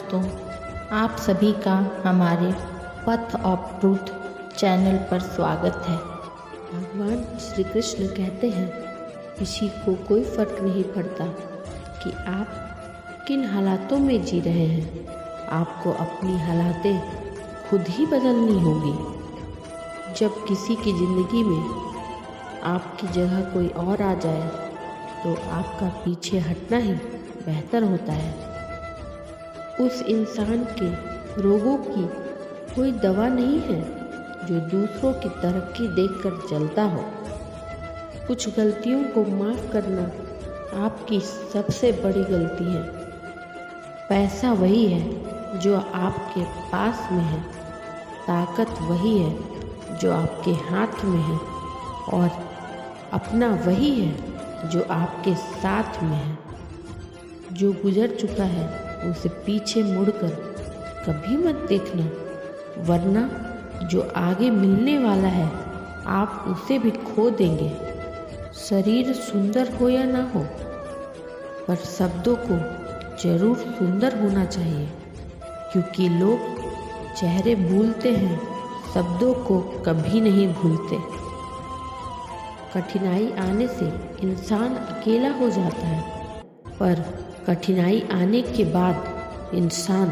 दोस्तों, आप सभी का हमारे पथ ऑफ ट्रूथ चैनल पर स्वागत है। भगवान श्री कृष्ण कहते हैं, किसी को कोई फर्क नहीं पड़ता कि आप किन हालातों में जी रहे हैं, आपको अपनी हालातें खुद ही बदलनी होगी। जब किसी की ज़िंदगी में आपकी जगह कोई और आ जाए तो आपका पीछे हटना ही बेहतर होता है। उस इंसान के रोगों की कोई दवा नहीं है जो दूसरों की तरक्की देखकर जलता हो। कुछ गलतियों को माफ़ करना आपकी सबसे बड़ी गलती है। पैसा वही है जो आपके पास में है, ताकत वही है जो आपके हाथ में है, और अपना वही है जो आपके साथ में है। जो गुजर चुका है उसे पीछे मुड़कर कभी मत देखना, वरना जो आगे मिलने वाला है आप उसे भी खो देंगे। शरीर सुंदर हो या ना हो, पर शब्दों को जरूर सुंदर होना चाहिए, क्योंकि लोग चेहरे भूलते हैं, शब्दों को कभी नहीं भूलते। कठिनाई आने से इंसान अकेला हो जाता है, पर कठिनाई आने के बाद इंसान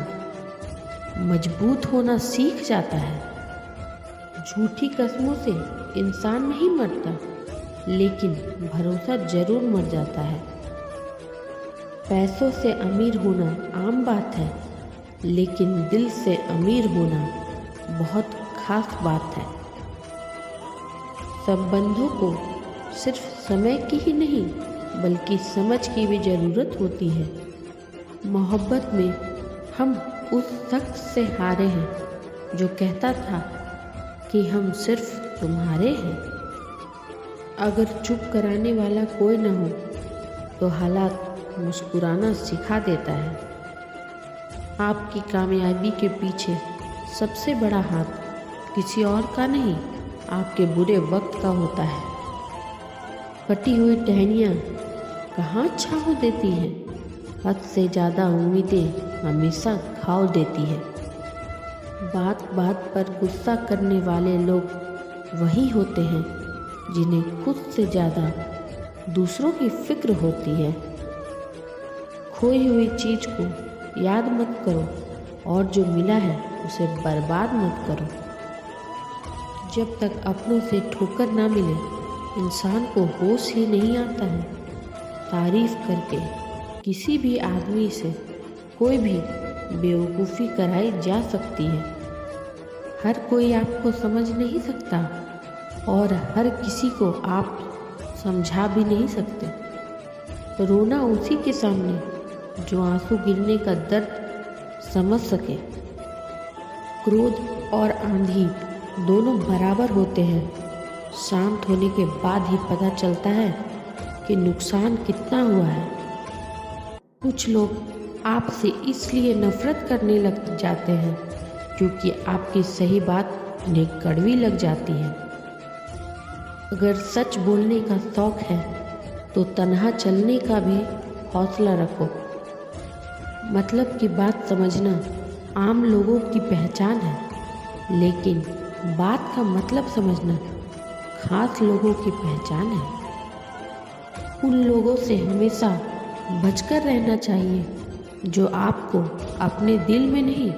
मजबूत होना सीख जाता है। झूठी कस्मों से इंसान नहीं मरता, लेकिन भरोसा जरूर मर जाता है। पैसों से अमीर होना आम बात है, लेकिन दिल से अमीर होना बहुत खास बात है। संबंधों को सिर्फ समय की ही नहीं बल्कि समझ की भी ज़रूरत होती है। मोहब्बत में हम उस शख्स से हारे हैं जो कहता था कि हम सिर्फ तुम्हारे हैं। अगर चुप कराने वाला कोई न हो तो हालात मुस्कुराना सिखा देता है। आपकी कामयाबी के पीछे सबसे बड़ा हाथ किसी और का नहीं, आपके बुरे वक्त का होता है। कटी हुई टहनियाँ कहाँ छाँव देती हैं, हद से ज़्यादा उम्मीदें हमेशा घाव देती है। बात बात पर गुस्सा करने वाले लोग वही होते हैं जिन्हें खुद से ज़्यादा दूसरों की फिक्र होती है। खोई हुई चीज़ को याद मत करो, और जो मिला है उसे बर्बाद मत करो। जब तक अपनों से ठोकर ना मिले इंसान को होश ही नहीं आता है। तारीफ करके किसी भी आदमी से कोई भी बेवकूफ़ी कराई जा सकती है। हर कोई आपको समझ नहीं सकता और हर किसी को आप समझा भी नहीं सकते। रोना उसी के सामने जो आंसू गिरने का दर्द समझ सके। क्रोध और आंधी दोनों बराबर होते हैं। शांत होने के बाद ही पता चलता है कि नुकसान कितना हुआ है। कुछ लोग आपसे इसलिए नफरत करने लग जाते हैं क्योंकि आपकी सही बात उन्हें कड़वी लग जाती है। अगर सच बोलने का शौक है तो तन्हा चलने का भी हौसला रखो। मतलब की बात समझना आम लोगों की पहचान है, लेकिन बात का मतलब समझना खास लोगों की पहचान है। उन लोगों से हमेशा बचकर रहना चाहिए जो आपको अपने दिल में नहीं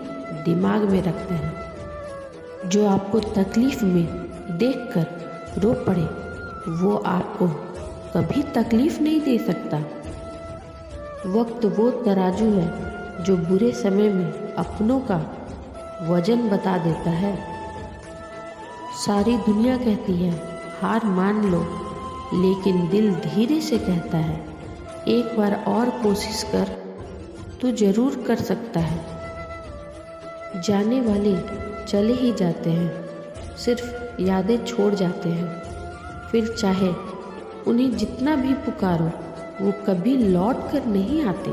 दिमाग में रखते हैं। जो आपको तकलीफ में देखकर रो पड़े वो आपको कभी तकलीफ नहीं दे सकता। वक्त वो तराजू है जो बुरे समय में अपनों का वजन बता देता है। सारी दुनिया कहती है हार मान लो, लेकिन दिल धीरे से कहता है एक बार और कोशिश कर, तो जरूर कर सकता है। जाने वाले चले ही जाते हैं, सिर्फ यादें छोड़ जाते हैं। फिर चाहे उन्हें जितना भी पुकारो वो कभी लौट कर नहीं आते।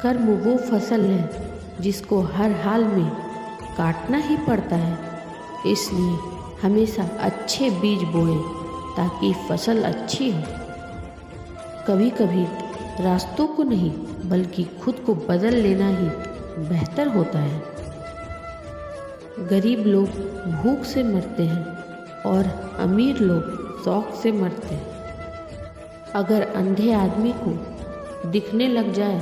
कर्म वो फसल है जिसको हर हाल में काटना ही पड़ता है, इसलिए हमेशा अच्छे बीज बोएं ताकि फसल अच्छी हो। कभी कभी रास्तों को नहीं बल्कि खुद को बदल लेना ही बेहतर होता है। गरीब लोग भूख से मरते हैं और अमीर लोग शौक से मरते हैं। अगर अंधे आदमी को दिखने लग जाए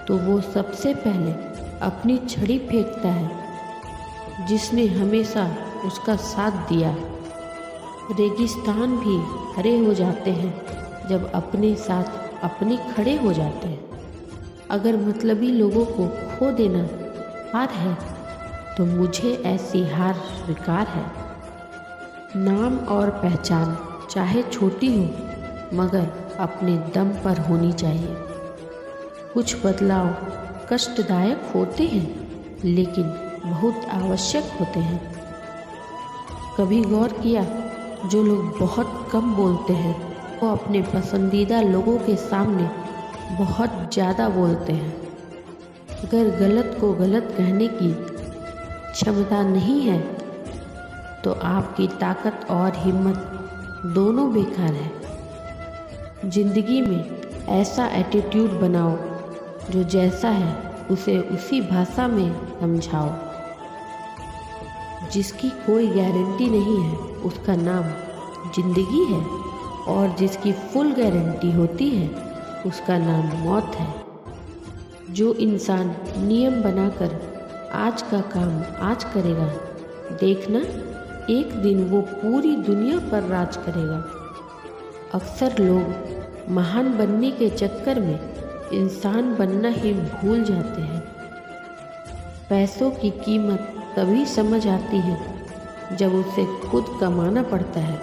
तो वो सबसे पहले अपनी छड़ी फेंकता है जिसने हमेशा उसका साथ दिया। रेगिस्तान भी हरे हो जाते हैं जब अपने साथ अपने खड़े हो जाते हैं। अगर मतलबी लोगों को खो देना हार है तो मुझे ऐसी हार स्वीकार है। नाम और पहचान चाहे छोटी हो मगर अपने दम पर होनी चाहिए। कुछ बदलाव कष्टदायक होते हैं लेकिन बहुत आवश्यक होते हैं। कभी गौर किया, जो लोग बहुत कम बोलते हैं वो अपने पसंदीदा लोगों के सामने बहुत ज़्यादा बोलते हैं। अगर गलत को गलत कहने की क्षमता नहीं है तो आपकी ताकत और हिम्मत दोनों बेकार है। जिंदगी में ऐसा एटीट्यूड बनाओ जो जैसा है उसे उसी भाषा में समझाओ। जिसकी कोई गारंटी नहीं है उसका नाम जिंदगी है और जिसकी फुल गारंटी होती है उसका नाम मौत है। जो इंसान नियम बनाकर आज का काम आज करेगा, देखना एक दिन वो पूरी दुनिया पर राज करेगा। अक्सर लोग महान बनने के चक्कर में इंसान बनना ही भूल जाते हैं। पैसों की कीमत तभी समझ आती है जब उसे खुद कमाना पड़ता है।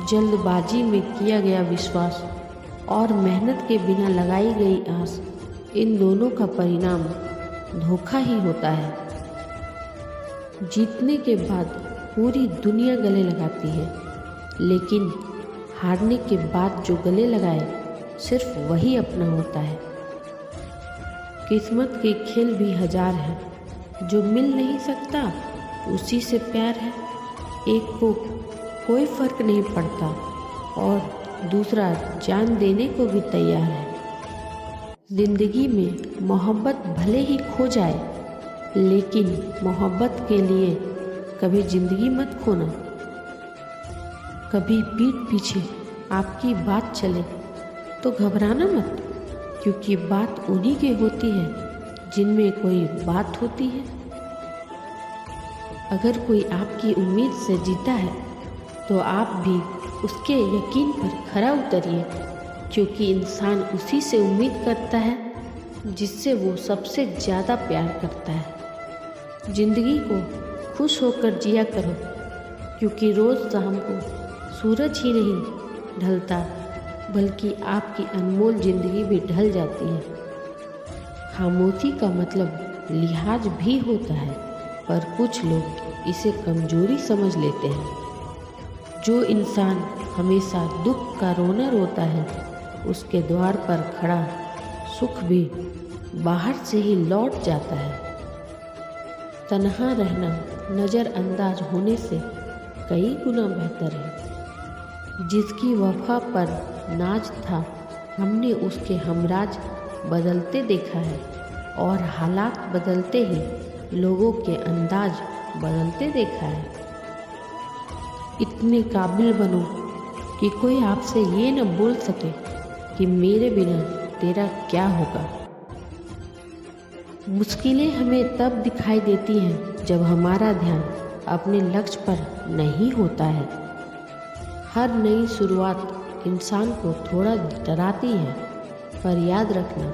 जल्दबाजी में किया गया विश्वास और मेहनत के बिना लगाई गई आस, इन दोनों का परिणाम धोखा ही होता है। जीतने के बाद पूरी दुनिया गले लगाती है लेकिन हारने के बाद जो गले लगाए सिर्फ वही अपना होता है। किस्मत के खेल भी हजार है, जो मिल नहीं सकता उसी से प्यार है। एक को कोई फर्क नहीं पड़ता और दूसरा जान देने को भी तैयार है। जिंदगी में मोहब्बत भले ही खो जाए लेकिन मोहब्बत के लिए कभी जिंदगी मत खोना। कभी पीठ पीछे आपकी बात चले तो घबराना मत, क्योंकि बात उन्हीं की होती है जिनमें कोई बात होती है। अगर कोई आपकी उम्मीद से जीता है तो आप भी उसके यकीन पर खरा उतरिए, क्योंकि इंसान उसी से उम्मीद करता है जिससे वो सबसे ज़्यादा प्यार करता है। जिंदगी को खुश होकर जिया करो, क्योंकि रोज़ शाम को सूरज ही नहीं ढलता बल्कि आपकी अनमोल ज़िंदगी भी ढल जाती है। खामोशी का मतलब लिहाज भी होता है, पर कुछ लोग इसे कमजोरी समझ लेते हैं। जो इंसान हमेशा दुख का रोना रोता है उसके द्वार पर खड़ा सुख भी बाहर से ही लौट जाता है। तन्हा रहना नज़रअंदाज होने से कई गुना बेहतर है। जिसकी वफा पर नाज था हमने उसके हमराज बदलते देखा है, और हालात बदलते ही लोगों के अंदाज बदलते देखा है। इतने काबिल बनो कि कोई आपसे ये न बोल सके कि मेरे बिना तेरा क्या होगा। मुश्किलें हमें तब दिखाई देती हैं जब हमारा ध्यान अपने लक्ष्य पर नहीं होता है। हर नई शुरुआत इंसान को थोड़ा डराती है, पर याद रखना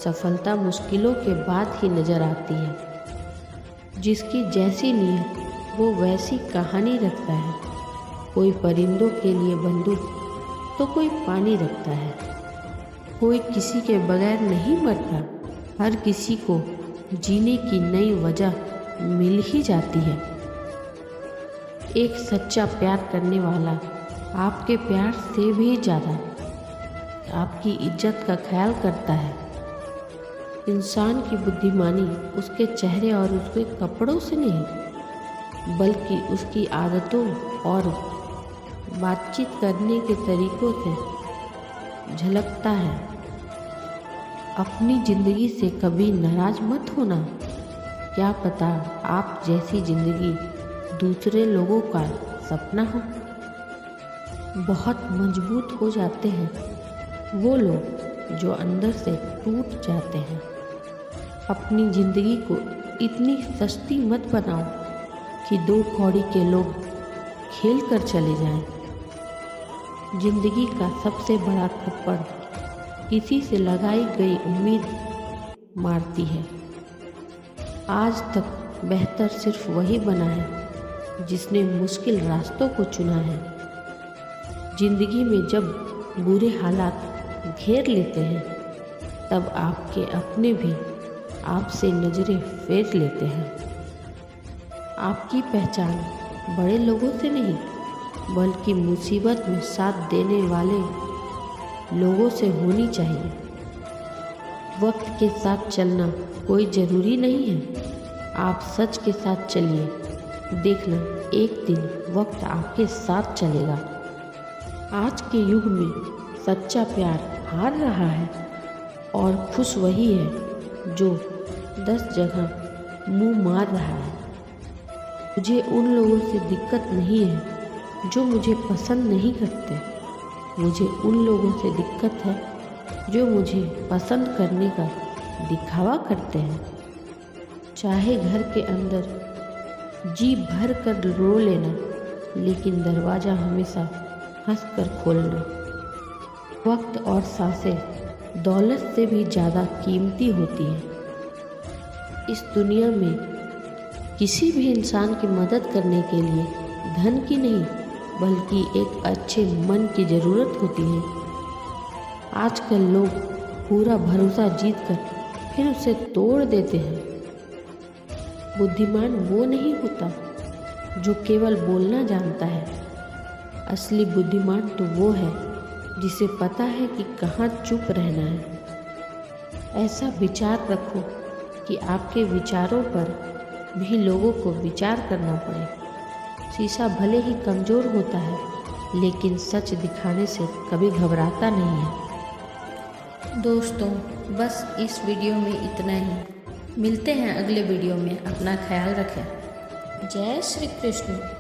सफलता मुश्किलों के बाद ही नज़र आती है। जिसकी जैसी नीयत वो वैसी कहानी रखता है। कोई परिंदों के लिए बंदूक तो कोई पानी रखता है। कोई किसी के बगैर नहीं मरता, हर किसी को जीने की नई वजह मिल ही जाती है। एक सच्चा प्यार करने वाला आपके प्यार से भी ज़्यादा आपकी इज्जत का ख्याल करता है। इंसान की बुद्धिमानी उसके चेहरे और उसके कपड़ों से नहीं, बल्कि उसकी आदतों और बातचीत करने के तरीकों से झलकता है। अपनी ज़िंदगी से कभी नाराज़ मत होना। क्या पता आप जैसी ज़िंदगी दूसरे लोगों का सपना हो। बहुत मजबूत हो जाते हैं वो लोग जो अंदर से टूट जाते हैं। अपनी ज़िंदगी को इतनी सस्ती मत बनाओ कि दो कौड़ी के लोग खेल कर चले जाएं। ज़िंदगी का सबसे बड़ा थप्पड़ किसी से लगाई गई उम्मीद मारती है। आज तक बेहतर सिर्फ वही बना है जिसने मुश्किल रास्तों को चुना है। ज़िंदगी में जब बुरे हालात घेर लेते हैं तब आपके अपने भी आपसे नज़रें फेर लेते हैं। आपकी पहचान बड़े लोगों से नहीं बल्कि मुसीबत में साथ देने वाले लोगों से होनी चाहिए। वक्त के साथ चलना कोई ज़रूरी नहीं है। आप सच के साथ चलिए, देखना एक दिन वक्त आपके साथ चलेगा। आज के युग में सच्चा प्यार हार रहा है और खुश वही है जो 10 जगह मुंह मार रहा है। मुझे उन लोगों से दिक्कत नहीं है जो मुझे पसंद नहीं करते। मुझे उन लोगों से दिक्कत है जो मुझे पसंद करने का दिखावा करते हैं। चाहे घर के अंदर जी भर कर रो लेना, लेकिन दरवाज़ा हमेशा हंस कर खोलना। वक्त और सांसें दौलत से भी ज़्यादा कीमती होती हैं। इस दुनिया में किसी भी इंसान की मदद करने के लिए धन की नहीं बल्कि एक अच्छे मन की ज़रूरत होती है। आजकल लोग पूरा भरोसा जीतकर फिर उसे तोड़ देते हैं। बुद्धिमान वो नहीं होता जो केवल बोलना जानता है। असली बुद्धिमान तो वो है जिसे पता है कि कहाँ चुप रहना है। ऐसा विचार रखो कि आपके विचारों पर भी लोगों को विचार करना पड़े। शीशा भले ही कमज़ोर होता है लेकिन सच दिखाने से कभी घबराता नहीं है। दोस्तों, बस इस वीडियो में इतना ही। मिलते हैं अगले वीडियो में। अपना ख्याल रखें। जय श्री कृष्ण।